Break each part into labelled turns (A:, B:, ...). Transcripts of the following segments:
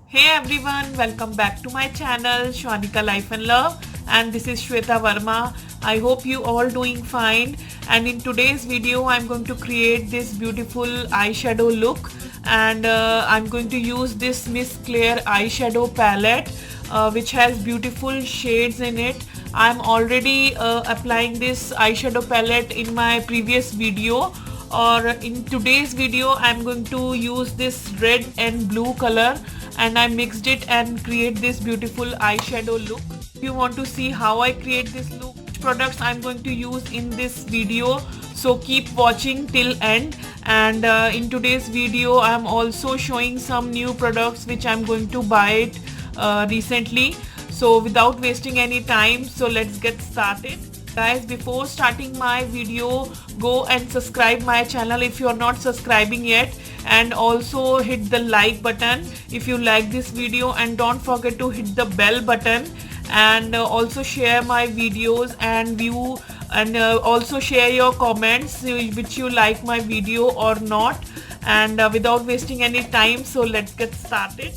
A: Hey everyone, welcome back to my channel Shwanika Life and Love, and this is Shweta Verma. I hope you all doing fine, and in today's video I'm going to create this beautiful eyeshadow look, and I'm going to use this Miss Claire eyeshadow palette which has beautiful shades in it. I'm already applying this eyeshadow palette in my previous video, or in today's video I'm going to use this red and blue color, and I mixed it and create this beautiful eyeshadow look. If you want to see how I create this look, which products I'm going to use in this video, so keep watching till end. And in today's video I'm also showing some new products which I'm going to buy it recently. So without wasting any time, so let's get started. Guys, before starting my video, go and subscribe my channel if you are not subscribing yet, and also hit the like button if you like this video, and don't forget to hit the bell button, and also share my videos and view, and also share your comments which you like my video or not. And without wasting any time, so let's get started.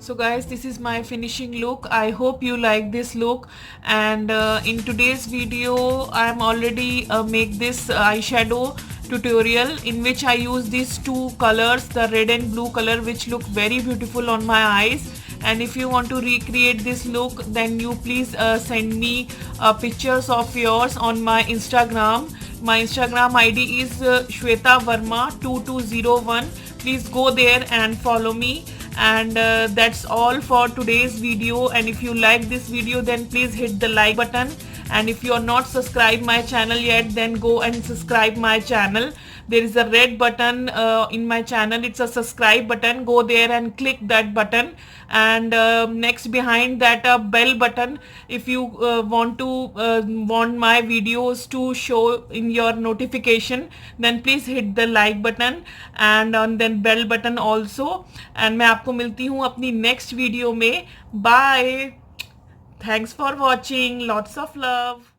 A: So guys, this is my finishing look. I hope you like this look. And in today's video I am already make this eyeshadow tutorial in which I use these two colors, the red and blue color, which look very beautiful on my eyes. And if you want to recreate this look, then you please send me pictures of yours on my Instagram. My Instagram ID is Shweta Verma 2201. Please go there and follow me. And that's all for today's video. And if you like this video, then please hit the like button. And if you are not subscribed my channel yet, then go and subscribe my channel. There is a red button in my channel. It's a subscribe button. Go there and click that button. And next behind that a bell button. If you want my videos to show in your notification, then please hit the like button and on then bell button also. And मैं आपको मिलती हूँ अपनी next video में. Bye. Thanks for watching. Lots of love.